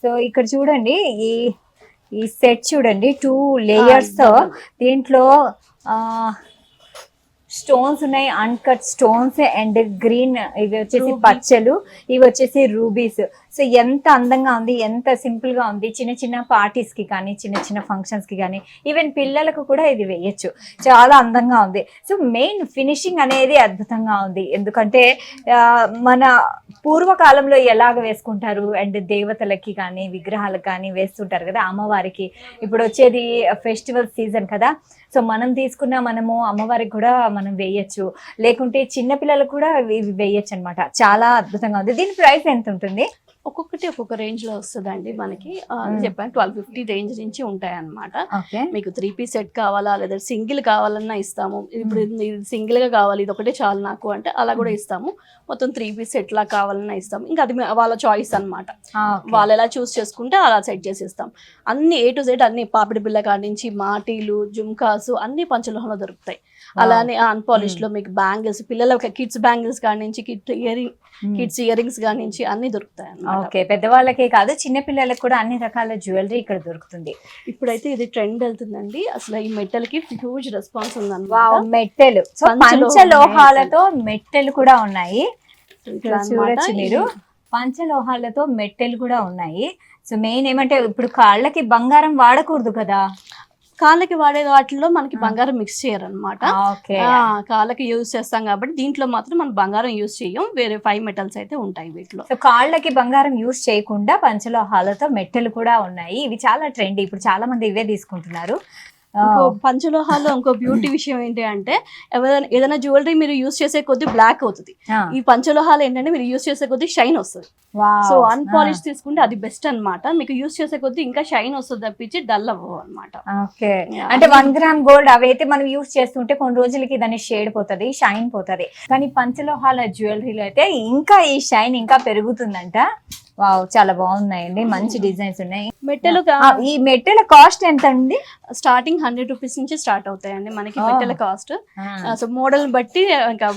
So ఇక్కడ చూడండి ఈ ఈ సెట్ చూడండి 2 లేయర్స్ తో దీంట్లో స్టోన్స్ ఉన్నాయి, అన్కట్ స్టోన్స్ అండ్ గ్రీన్, ఇవి వచ్చేసి పచ్చలు, ఇవి వచ్చేసి రూబీస్. సో ఎంత అందంగా ఉంది, ఎంత సింపుల్ గా ఉంది. చిన్న చిన్న పార్టీస్ కి కానీ, చిన్న చిన్న ఫంక్షన్స్ కి కానీ, ఈవెన్ పిల్లలకు కూడా ఇది వేయచ్చు. చాలా అందంగా ఉంది. సో మెయిన్ ఫినిషింగ్ అనేది అద్భుతంగా ఉంది. ఎందుకంటే మన పూర్వకాలంలో ఎలాగ వేసుకుంటారు అండ్ దేవతలకి కానీ విగ్రహాలకు కానీ వేస్తుంటారు కదా, అమ్మవారికి. ఇప్పుడు వచ్చేది ఫెస్టివల్ సీజన్ కదా, సో మనం తీసుకున్న మనము అమ్మవారికి కూడా మనం వేయచ్చు, లేకుంటే చిన్న పిల్లలకు కూడా వేయచ్చు అనమాట. చాలా అద్భుతంగా ఉంది. దీని ప్రైస్ ఎంత ఉంటుంది? ఒక్కొక్కటి ఒక్కొక్క రేంజ్ లో వస్తుందండి మనకి. చెప్పాను 1250 రేంజ్ నుంచి ఉంటాయి అన్నమాట. మీకు 3 పీస్ సెట్ కావాలా లేదా సింగిల్ కావాలన్నా ఇస్తాము. ఇప్పుడు సింగిల్ గా కావాలి, ఇది ఒకటే చాలు నాకు అంటే అలా కూడా ఇస్తాము. మొత్తం 3 పీస్ సెట్ లా కావాలన్నా ఇస్తాము. ఇంకా అది వాళ్ళ చాయిస్ అన్నమాట. వాళ్ళు ఎలా చూస్ చేసుకుంటే అలా సెట్ చేసి ఇస్తాం. అన్ని A to Z అన్ని పాపిడి బిళ్ళ కాడి నుంచి మాటీలు, జుమ్కాసు అన్ని పంచలోహంలో దొరుకుతాయి. అలానే అన్పాలిష్ లో మీకు బ్యాంగిల్స్, పిల్లల కిడ్స్ బ్యాంగిల్స్ కాడి నుంచి కిడ్స్ ఇయర్ రింగ్స్ కాడి నుంచి అన్ని దొరుకుతాయి. ఓకే, పెద్దవాళ్ళకే కాదు చిన్న పిల్లలకు కూడా అన్ని రకాల జ్యువెలరీ ఇక్కడ దొరుకుతుంది. ఇప్పుడైతే ఇది ట్రెండ్ వెళ్తుందండి. అసలు ఈ మెటల్ కి హ్యూజ్ రెస్పాన్స్ ఉంది. మెట్టెలు, పంచలోహాలతో మెట్టెలు కూడా ఉన్నాయి. చూడొచ్చు మీరు, పంచలోహాలతో మెట్టెలు కూడా ఉన్నాయి. సో మెయిన్ ఏమంటే ఇప్పుడు కాళ్ళకి బంగారం వాడకూడదు కదా, కాళ్ళకి వాడే వాటిలో మనకి బంగారం మిక్స్ చేయరు అనమాట. కాళ్ళకి యూజ్ చేస్తాం కాబట్టి దీంట్లో మాత్రం మనం బంగారం యూజ్ చేయం. వేరే 5 మెటల్స్ అయితే ఉంటాయి వీటిలో. సో కాళ్ళకి బంగారం యూజ్ చేయకుండా పంచలోహాలతో మెట్టెలు కూడా ఉన్నాయి. ఇవి చాలా ట్రెండ్, ఇప్పుడు చాలా మంది ఇవే తీసుకుంటున్నారు. పంచలోహాల్లో ఇంకో బ్యూటీ విషయం ఏంటి అంటే, ఏదైనా జ్యువెలరీ మీరు యూజ్ చేసే కొద్ది బ్లాక్ అవుతుంది. ఈ పంచలోహాలు ఏంటంటే మీరు యూజ్ చేసే కొద్ది షైన్ వస్తుంది. సో అన్పాలిష్ తీసుకుంటే అది బెస్ట్ అన్నమాట. మీకు యూజ్ చేసే కొద్ది ఇంకా షైన్ వస్తుంది తప్పించి డల్ అవ్వవు అనమాట. ఓకే, అంటే 1 గ్రామ్ గోల్డ్ అవైతే మనం యూజ్ చేస్తుంటే కొన్ని రోజులకి దాన్ని షేడ్ పోతుంది, షైన్ పోతుంది. కానీ పంచలోహాల జ్యువెలరీలో అయితే ఇంకా ఈ షైన్ ఇంకా పెరుగుతుందంట. వావ్, చాలా బాగున్నాయండి, మంచి డిజైన్స్ ఉన్నాయి. మెట్టెలు, ఈ మెట్టెల కాస్ట్ ఎంత అండి? స్టార్టింగ్ 100 రూపీస్ నుంచి స్టార్ట్ అవుతాయండి మనకి మెట్టెల కాస్ట్. సో మోడల్ బట్టి ఇంకా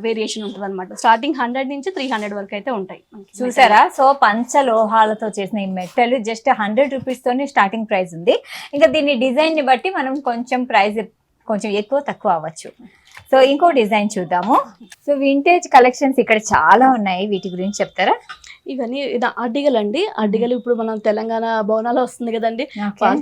వేరియేషన్ ఉంటుంది అనమాట. స్టార్టింగ్ 100 నుంచి 300 వరకు అయితే ఉంటాయి. చూసారా? సో పంచలోహాలతో చేసిన ఈ మెట్టెలు జస్ట్ 100 రూపీస్ తోనే స్టార్టింగ్ ప్రైస్ ఉంది. ఇంకా దీని డిజైన్ ని బట్టి మనం కొంచెం ప్రైస్ కొంచెం ఎక్కువ తక్కువ అవ్వచ్చు. సో ఇంకో డిజైన్ చూద్దాము. సో వింటేజ్ కలెక్షన్స్ ఇక్కడ చాలా ఉన్నాయి, వీటి గురించి చెప్తారా? ఇవన్నీ అడ్డిగలు అండి. అడ్డిగలు ఇప్పుడు మనం తెలంగాణ భవనాలు వస్తుంది కదండి,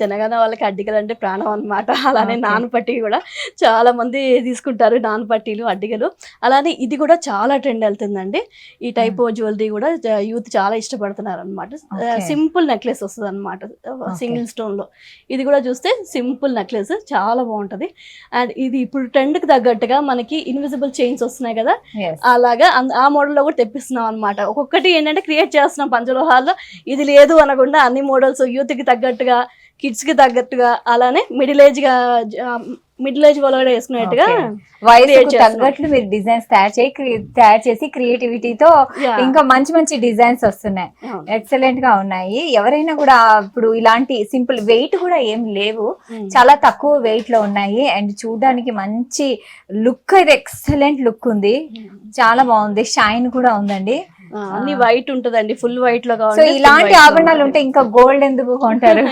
తెలంగాణ వాళ్ళకి అడ్డిగలు అంటే ప్రాణం అనమాట. అలానే నానపట్టి కూడా చాలా మంది తీసుకుంటారు, నానపట్టీలు అడ్డిగలు. అలానే ఇది కూడా చాలా ట్రెండ్ వెళ్తుందండి. ఈ టైప్ జ్యువెలరీ కూడా యూత్ చాలా ఇష్టపడుతున్నారు అనమాట. సింపుల్ నెక్లెస్ వస్తుంది అనమాట, సింగిల్ స్టోన్ లో. ఇది కూడా చూస్తే సింపుల్ నెక్లెస్ చాలా బాగుంటది. అండ్ ఇది ఇప్పుడు ట్రెండ్ కి తగ్గట్టుగా మనకి ఇన్విజిబుల్ చైన్స్ వస్తున్నాయి కదా, అలాగా ఆ మోడల్ లో కూడా తెప్పిస్తున్నాం అనమాట. ఒక్కొక్కటి ఏంటంటే క్రియేట్ చేస్తున్నాం పంచలోహాల్లో. ఇది లేదు అనకుండా అన్ని మోడల్స్ యూత్ కి తగ్గట్టుగా, కిడ్స్ కి తగ్గట్టుగా, అలానే మిడిల్ ఏజ్ వాళ్ళు కూడా వేసుకునేట్టుగా తగ్గట్లు మీరు డిజైన్స్ తయారు చేసి క్రియేటివిటీతో ఇంకా మంచి మంచి డిజైన్స్ వస్తున్నాయి. ఎక్సలెంట్ గా ఉన్నాయి. ఎవరైనా కూడా ఇప్పుడు ఇలాంటి సింపుల్ వెయిట్ కూడా ఏం లేవు, చాలా తక్కువ వెయిట్ లో ఉన్నాయి. అండ్ చూడడానికి మంచి లుక్ అయితే ఎక్సలెంట్ లుక్ ఉంది, చాలా బాగుంది. షైన్ కూడా ఉందండి. అన్ని వైట్ ఉంటదండి, ఫుల్ వైట్ లో. సో ఇలాంటి ఆభరణాలు ఉంటే ఇంకా గోల్డ్ ఎందుకు కొంటారు?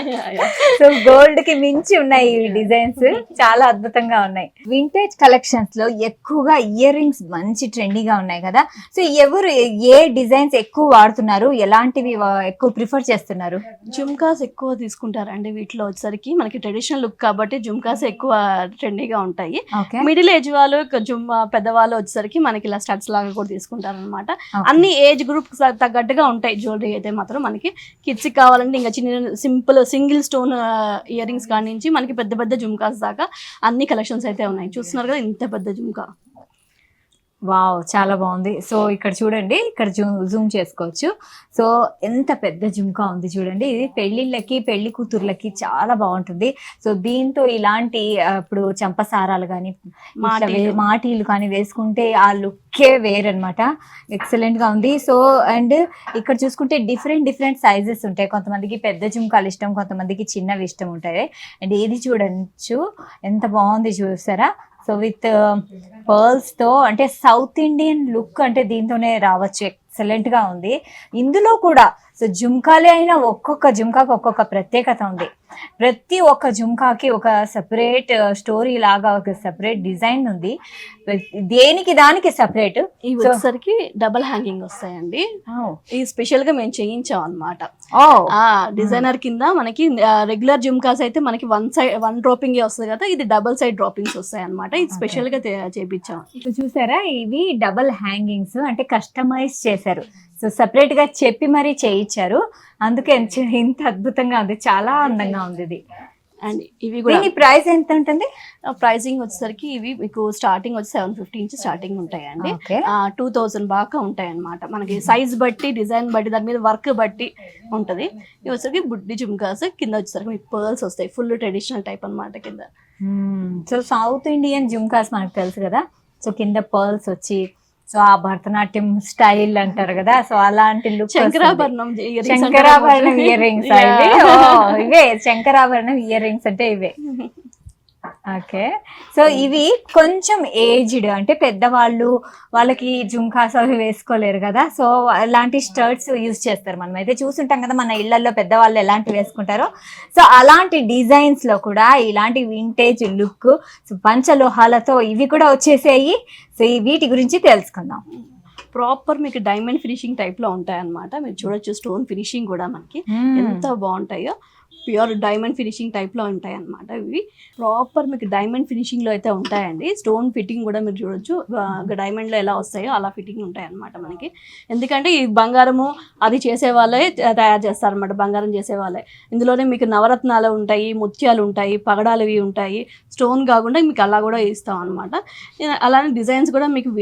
సో గోల్డ్ కి మించి ఉన్నాయి ఈ డిజైన్స్, చాలా అద్భుతంగా ఉన్నాయి. వింటేజ్ కలెక్షన్స్ లో ఎక్కువగా ఇయర్ రింగ్స్ మంచి ట్రెండీగా ఉన్నాయి కదా. సో ఎవరు ఏ డిజైన్స్ ఎక్కువ వాడుతున్నారు, ఎలాంటివి ఎక్కువ ప్రిఫర్ చేస్తున్నారు? జుమ్కాస్ ఎక్కువ తీసుకుంటారండి. వీటిలో వచ్చేసరికి మనకి ట్రెడిషనల్ లుక్ కాబట్టి జుమ్కాస్ ఎక్కువ ట్రెండీగా ఉంటాయి. మిడిల్ ఏజ్ వాళ్ళు, పెద్దవాళ్ళు వచ్చేసరికి మనకి ఇలా స్టడ్స్ లాగా కూడా తీసుకుంటారు అనమాట. అన్ని ఏజ్ గ్రూప్ తగ్గట్టుగా ఉంటాయి జ్యువెలరీ అయితే మాత్రం. మనకి కిడ్స్ కావాలంటే ఇంకా చిన్న simple single stone ear rings కాడి నుంచి మనకి పెద్ద పెద్ద జుమ్కాస్ దాకా అన్ని కలెక్షన్స్ అయితే ఉన్నాయి. చూస్తున్నారు కదా ఇంత పెద్ద జుమ్కా. వావ్, చాలా బాగుంది. సో ఇక్కడ చూడండి, ఇక్కడ జూమ్ చేసుకోవచ్చు. సో ఎంత పెద్ద జుమ్కా ఉంది చూడండి. ఇది పెళ్లిళ్ళకి, పెళ్లి కూతుర్లకి చాలా బాగుంటుంది. సో దీంతో ఇలాంటి ఇప్పుడు చంపసారాలు కానీ, మాటీలు కానీ వేసుకుంటే ఆ లుక్కే వేరనమాట. ఎక్సలెంట్ గా ఉంది. సో అండ్ ఇక్కడ చూసుకుంటే డిఫరెంట్ సైజెస్ ఉంటాయి. కొంతమందికి పెద్ద జుమ్కాలు ఇష్టం, కొంతమందికి చిన్నవి ఇష్టం ఉంటాయి. అండ్ ఇది చూడచ్చు ఎంత బాగుంది, చూసారా? సో విత్ పర్ల్స్ తో, అంటే సౌత్ ఇండియన్ లుక్ అంటే దీంతోనే రావచ్చు. ఎక్సలెంట్ గా ఉంది. ఇందులో కూడా సో జుంకాలే అయినా ఒక్కొక్క జుంకాకి ఒక్కొక్క ప్రత్యేకత ఉంది. ప్రతి ఒక్క జుంకాకి ఒక సెపరేట్ స్టోరీ లాగా ఒక సెపరేట్ డిజైన్ ఉంది. దేనికి దానికి సెపరేట్. ఇవి వచ్చేసరికి డబల్ హ్యాంగింగ్ వస్తాయండి. ఈ స్పెషల్ గా మేము చేయించాం అన్నమాట. డిజైనర్ కింద మనకి రెగ్యులర్ జుమ్కాస్ అయితే మనకి వన్ డ్రాపింగ్ వస్తుంది కదా, ఇది డబల్ సైడ్ డ్రాపింగ్స్ వస్తాయి అన్నమాట. ఇది స్పెషల్ గా చేపించాం. చూసారా, ఇవి డబల్ హ్యాంగింగ్స్ అంటే కస్టమైజ్ చేశారు. సో సెపరేట్ గా చెప్పి మరీ చేయించారు. అందుకే ఇంత అద్భుతంగా ఉంది, చాలా అందంగా ఉంది ఇది. అండ్ ఇవి కూడా ప్రైస్ ఎంత ఉంటుంది? ప్రైసింగ్ వచ్చేసరికి ఇవి మీకు స్టార్టింగ్ వచ్చి 750 నుంచి స్టార్టింగ్ ఉంటాయండి. 2000 బాగా ఉంటాయి అన్నమాట. మనకి సైజ్ బట్టి, డిజైన్ బట్టి, దాని మీద వర్క్ బట్టి ఉంటది. ఇవి వచ్చేసరికి బుడ్డి జుమ్కాస్, కింద వచ్చేసరికి మీకు పర్ల్స్ వస్తాయి. ఫుల్ ట్రెడిషనల్ టైప్ అన్నమాట కింద. సో సౌత్ ఇండియన్ జుమ్కాస్ మనకు తెలుసు కదా, సో కింద పర్ల్స్ వచ్చి సో ఆ భరతనాట్యం స్టైల్ అంటారు కదా, సో అలాంటి లుక్. శంకరాభరణం ఇయర్ రింగ్స్ ఇవే, శంకరాభరణం ఇయర్ రింగ్స్ అంటే ఇవే. ఓకే, సో ఇవి కొంచెం ఏజ్డ్ అంటే పెద్దవాళ్ళు, వాళ్ళకి జుంకాస్ అవి వేసుకోలేరు కదా, సో అలాంటి స్టర్ట్స్ యూజ్ చేస్తారు. మనం అయితే చూస్తుంటాం కదా మన ఇళ్లలో పెద్దవాళ్ళు ఎలాంటివి వేసుకుంటారో, సో అలాంటి డిజైన్స్ లో కూడా ఇలాంటి వింటేజ్ లుక్, సో పంచలోహాలతో ఇవి కూడా వచ్చేసాయి. సో వీటి గురించి తెలుసుకుందాం. ప్రాపర్ మీకు డైమండ్ ఫినిషింగ్ టైప్ లో ఉంటాయి అన్నమాట. మీరు చూడొచ్చు, స్టోన్ ఫినిషింగ్ కూడా మనకి ఎంత బాగుంటాయో. ప్యూర్ డైమండ్ ఫినిషింగ్ టైప్ లో ఉంటాయి అన్నమాట. ఇవి ప్రాపర్ మీకు డైమండ్ ఫినిషింగ్ లో అయితే ఉంటాయండి. స్టోన్ ఫిట్టింగ్ కూడా మీరు చూడొచ్చు, డైమండ్ లో ఎలా వస్తాయో అలా ఫిట్టింగ్ ఉంటాయి అన్నమాట మనకి. ఎందుకంటే ఈ బంగారము అది చేసే వాళ్ళే తయారు చేస్తారు అనమాట, బంగారం చేసే వాళ్ళే. ఇందులోనే మీకు నవరత్నాలు ఉంటాయి, ముత్యాలు ఉంటాయి, పగడాలు ఉంటాయి. స్టోన్ కాకుండా మీకు అలా కూడా ఇస్తాం అనమాట. అలానే డిజైన్స్ కూడా మీకు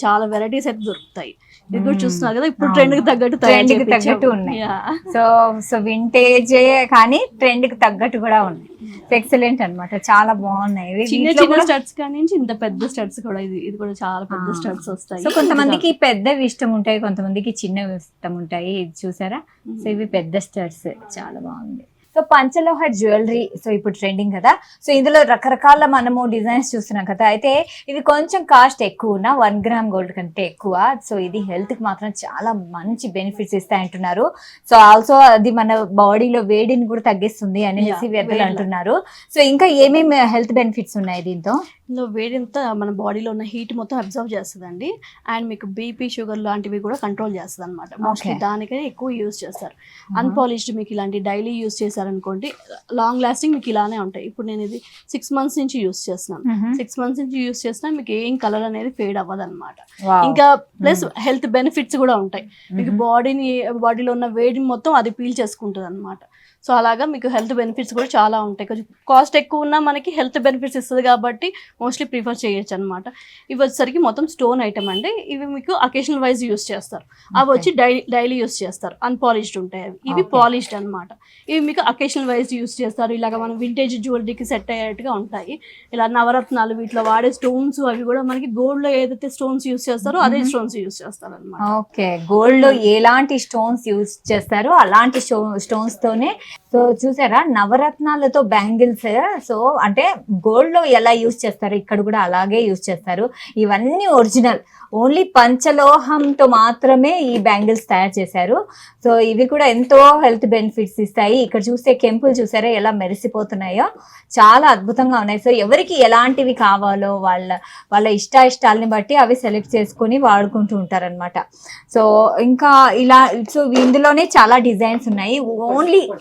చాలా వెరైటీస్ అయితే దొరుకుతాయి. ఇది కూడా చూస్తున్నారు కదా, ఇప్పుడు ట్రెండ్ కి తగ్గట్టు ఉన్నాయి. సో వింటేజ్ కానీ ట్రెండ్ కి తగ్గట్టు కూడా ఉన్నాయి. ఎక్సలెంట్ అన్నమాట, చాలా బాగున్నాయి. చిన్న చిన్న స్టడ్స్ కానీ ఇంత పెద్ద స్టడ్స్ కూడా, ఇది కూడా చాలా పెద్ద స్టడ్స్ వస్తాయి. సో కొంతమందికి పెద్దవి ఇష్టం ఉంటాయి, కొంతమందికి చిన్నవి ఇష్టం ఉంటాయి. ఇది చూసారా, సో ఇవి పెద్ద స్టడ్స్, చాలా బాగుంది. సో పంచలోహ జ్యువెలరీ సో ఇప్పుడు ట్రెండింగ్ కదా, సో ఇందులో రకరకాల మనము డిజైన్స్ చూస్తున్నాం కదా. అయితే ఇది కొంచెం కాస్ట్ ఎక్కువ, 1 గ్రామ్ గోల్డ్ కంటే ఎక్కువ. సో ఇది హెల్త్ కి మాత్రం చాలా మంచి బెనిఫిట్స్ ఇస్తాయి అంటున్నారు. సో ఆల్సో అది మన బాడీలో వేడిని కూడా తగ్గిస్తుంది అనేసి పెద్దలు అంటున్నారు. సో ఇంకా ఏమేమి హెల్త్ బెనిఫిట్స్ ఉన్నాయి దీంతో? ఇందులో వేడింతా మన బాడీలో ఉన్న హీట్ మొత్తం అబ్జర్వ్ చేస్తుందండి. అండ్ మీకు బీపీ, షుగర్ లాంటివి కూడా కంట్రోల్ చేస్తుంది అనమాట. మోస్ట్లీ దానికైతే ఎక్కువ యూజ్ చేస్తారు. అన్పాలిష్డ్ మీకు ఇలాంటి డైలీ యూజ్ చేశారనుకోండి, లాంగ్ లాస్టింగ్ మీకు ఇలానే ఉంటాయి. ఇప్పుడు నేను ఇది 6 months నుంచి యూజ్ చేస్తున్నాను. 6 months నుంచి యూజ్ చేసినా మీకు ఏం కలర్ అనేది ఫేడ్ అవ్వదు అనమాట. ఇంకా ప్లస్ హెల్త్ బెనిఫిట్స్ కూడా ఉంటాయి. మీకు బాడీలో ఉన్న వేడిని మొత్తం అది పీల్ చేసుకుంటుంది అనమాట. సో అలాగా మీకు హెల్త్ బెనిఫిట్స్ కూడా చాలా ఉంటాయి. కొంచెం కాస్ట్ ఎక్కువ ఉన్నా మనకి హెల్త్ బెనిఫిట్స్ ఇస్తుంది కాబట్టి మోస్ట్లీ ప్రిఫర్ చేయొచ్చు అనమాట. ఇవి వచ్చేసరికి మొత్తం స్టోన్ ఐటమ్ అండి. ఇవి మీకు అకేషనల్ వైజ్ యూస్ చేస్తారు. అవి వచ్చి డైలీ యూస్ చేస్తారు. అన్పాలిష్డ్ ఉంటాయి అవి. ఇవి పాలిష్డ్ అనమాట. ఇవి మీకు అకేషనల్ వైజ్ యూస్ చేస్తారు. ఇలాగ మనం వింటేజ్ జ్యువెలరీకి సెట్ అయ్యేట్టుగా ఉంటాయి. ఇలా నవరత్నాలు వీటిలో వాడే స్టోన్స్ అవి కూడా మనకి గోల్డ్ లో ఏదైతే స్టోన్స్ యూస్ చేస్తారో అదే స్టోన్స్ యూస్ చేస్తారు అనమాట. ఓకే, గోల్డ్ లో ఎలాంటి స్టోన్స్ యూస్ చేస్తారో అలాంటి స్టోన్స్ తోనే. సో చూసారా, నవరత్నాలతో బ్యాంగిల్స్. సో అంటే గోల్డ్ లో ఎలా యూజ్ చేస్తారు, ఇక్కడ కూడా అలాగే యూజ్ చేస్తారు. ఇవన్నీ ఒరిజినల్, ఓన్లీ పంచలోహంతో మాత్రమే ఈ బ్యాంగిల్స్ తయారు చేశారు. సో ఇవి కూడా ఎంతో హెల్త్ బెనిఫిట్స్ ఇస్తాయి. ఇక్కడ చూస్తే కెంపులు చూసారా ఎలా మెరిసిపోతున్నాయో, చాలా అద్భుతంగా ఉన్నాయి. సో ఎవరికి ఎలాంటివి కావాలో వాళ్ళ ఇష్టాలని బట్టి అవి సెలెక్ట్ చేసుకొని వాడుకుంటూ ఉంటారనమాట. సో ఇంకా ఇలా, సో ఇందులోనే చాలా డిజైన్స్ ఉన్నాయి. ఓన్లీ